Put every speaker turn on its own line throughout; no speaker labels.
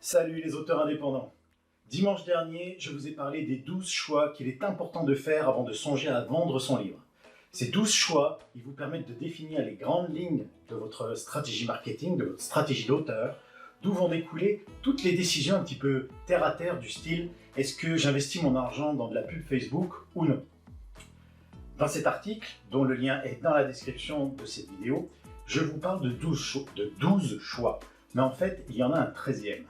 Salut les auteurs indépendants. Dimanche dernier, je vous ai parlé des 12 choix qu'il est important de faire avant de songer à vendre son livre. Ces 12 choix, ils vous permettent de définir les grandes lignes de votre stratégie marketing, de votre stratégie d'auteur, d'où vont découler toutes les décisions un petit peu terre à terre du style « Est-ce que j'investis mon argent dans de la pub Facebook ou non ?» Dans cet article, dont le lien est dans la description de cette vidéo, je vous parle de 12 choix, mais en fait, il y en a un 13e.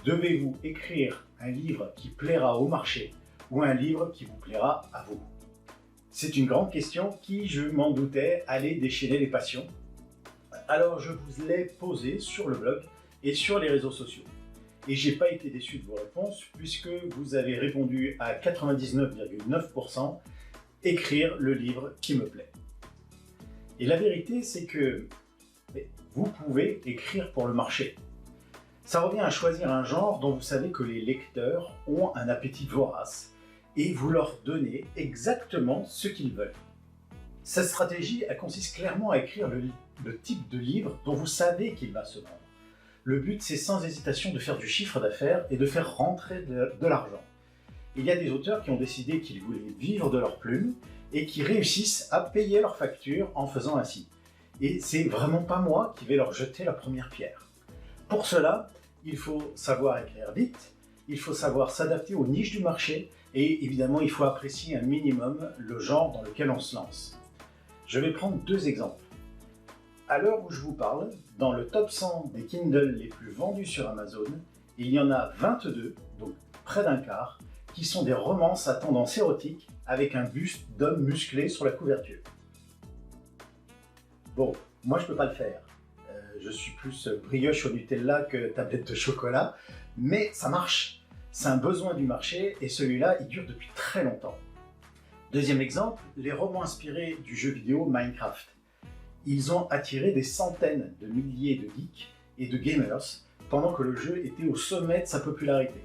Devez-vous écrire un livre qui plaira au marché ou un livre qui vous plaira à vous? C'est une grande question qui, je m'en doutais, allait déchaîner les passions. Alors je vous l'ai posée sur le blog et sur les réseaux sociaux. Et j'ai pas été déçu de vos réponses puisque vous avez répondu à 99,9% écrire le livre qui me plaît. Et la vérité, c'est que vous pouvez écrire pour le marché. Ça revient à choisir un genre dont vous savez que les lecteurs ont un appétit vorace et vous leur donnez exactement ce qu'ils veulent. Cette stratégie, elle consiste clairement à écrire le type de livre dont vous savez qu'il va se vendre. Le but, c'est sans hésitation de faire du chiffre d'affaires et de faire rentrer de l'argent. Il y a des auteurs qui ont décidé qu'ils voulaient vivre de leur plume et qui réussissent à payer leurs factures en faisant ainsi. Et c'est vraiment pas moi qui vais leur jeter la première pierre. Pour cela, il faut savoir écrire vite, il faut savoir s'adapter aux niches du marché et évidemment il faut apprécier un minimum le genre dans lequel on se lance. Je vais prendre deux exemples. À l'heure où je vous parle, dans le top 100 des Kindle les plus vendus sur Amazon, il y en a 22, donc près d'un quart, qui sont des romances à tendance érotique avec un buste d'homme musclé sur la couverture. Bon, moi je peux pas le faire. Je suis plus brioche au Nutella que tablette de chocolat, mais ça marche. C'est un besoin du marché et celui-là, il dure depuis très longtemps. Deuxième exemple, les romans inspirés du jeu vidéo Minecraft. Ils ont attiré des centaines de milliers de geeks et de gamers pendant que le jeu était au sommet de sa popularité.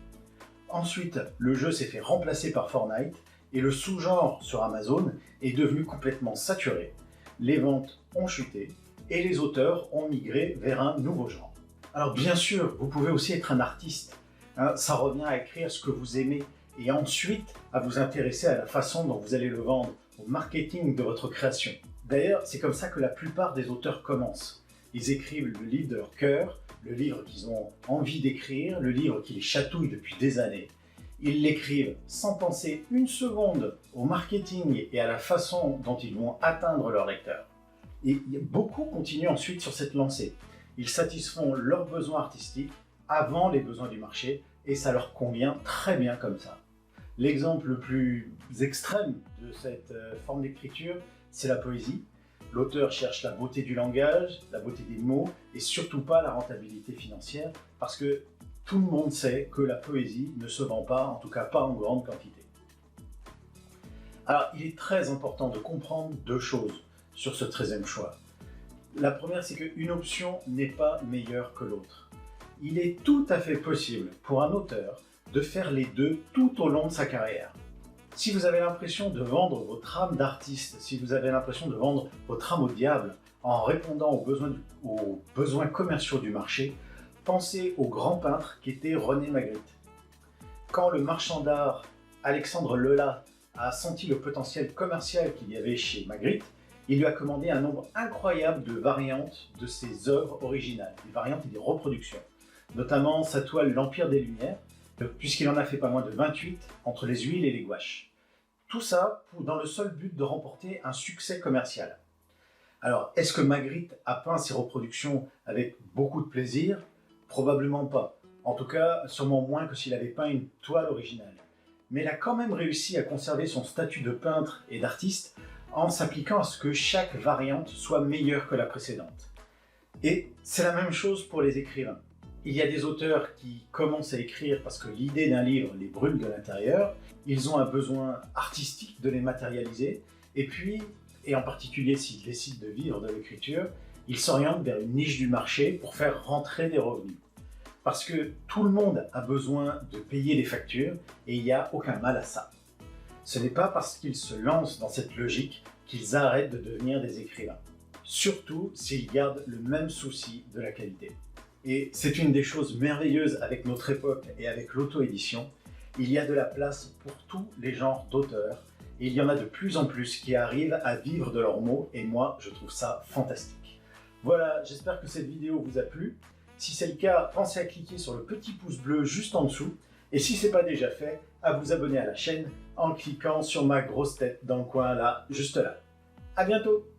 Ensuite, le jeu s'est fait remplacer par Fortnite et le sous-genre sur Amazon est devenu complètement saturé. Les ventes ont chuté et les auteurs ont migré vers un nouveau genre. Alors bien sûr, vous pouvez aussi être un artiste. Ça revient à écrire ce que vous aimez et ensuite à vous intéresser à la façon dont vous allez le vendre, au marketing de votre création. D'ailleurs, c'est comme ça que la plupart des auteurs commencent. Ils écrivent le livre de leur cœur, le livre qu'ils ont envie d'écrire, le livre qui les chatouille depuis des années. Ils l'écrivent sans penser une seconde au marketing et à la façon dont ils vont atteindre leur lecteur. Et beaucoup continuent ensuite sur cette lancée. Ils satisfont leurs besoins artistiques avant les besoins du marché et ça leur convient très bien comme ça. L'exemple le plus extrême de cette forme d'écriture, c'est la poésie. L'auteur cherche la beauté du langage, la beauté des mots et surtout pas la rentabilité financière parce que tout le monde sait que la poésie ne se vend pas, en tout cas pas en grande quantité. Alors il est très important de comprendre deux choses sur ce 13e choix. La première, c'est qu'une option n'est pas meilleure que l'autre. Il est tout à fait possible pour un auteur de faire les deux tout au long de sa carrière. Si vous avez l'impression de vendre votre âme d'artiste, si vous avez l'impression de vendre votre âme au diable en répondant aux besoins commerciaux du marché, pensez au grand peintre qu'était René Magritte. Quand le marchand d'art Alexandre Lelat a senti le potentiel commercial qu'il y avait chez Magritte, il lui a commandé un nombre incroyable de variantes de ses œuvres originales, des variantes et des reproductions, notamment sa toile L'Empire des Lumières, puisqu'il en a fait pas moins de 28 entre les huiles et les gouaches. Tout ça dans le seul but de remporter un succès commercial. Alors, est-ce que Magritte a peint ses reproductions avec beaucoup de plaisir? Probablement pas. En tout cas, sûrement moins que s'il avait peint une toile originale. Mais il a quand même réussi à conserver son statut de peintre et d'artiste en s'appliquant à ce que chaque variante soit meilleure que la précédente. Et c'est la même chose pour les écrivains. Il y a des auteurs qui commencent à écrire parce que l'idée d'un livre les brûle de l'intérieur, ils ont un besoin artistique de les matérialiser, et puis, et en particulier s'ils décident de vivre de l'écriture, ils s'orientent vers une niche du marché pour faire rentrer des revenus. Parce que tout le monde a besoin de payer les factures, et il n'y a aucun mal à ça. Ce n'est pas parce qu'ils se lancent dans cette logique qu'ils arrêtent de devenir des écrivains. Surtout s'ils gardent le même souci de la qualité. Et c'est une des choses merveilleuses avec notre époque et avec l'auto-édition. Il y a de la place pour tous les genres d'auteurs. Et il y en a de plus en plus qui arrivent à vivre de leurs mots. Et moi, je trouve ça fantastique. Voilà, j'espère que cette vidéo vous a plu. Si c'est le cas, pensez à cliquer sur le petit pouce bleu juste en dessous. Et si ce n'est pas déjà fait, à vous abonner à la chaîne en cliquant sur ma grosse tête dans le coin là, juste là. À bientôt!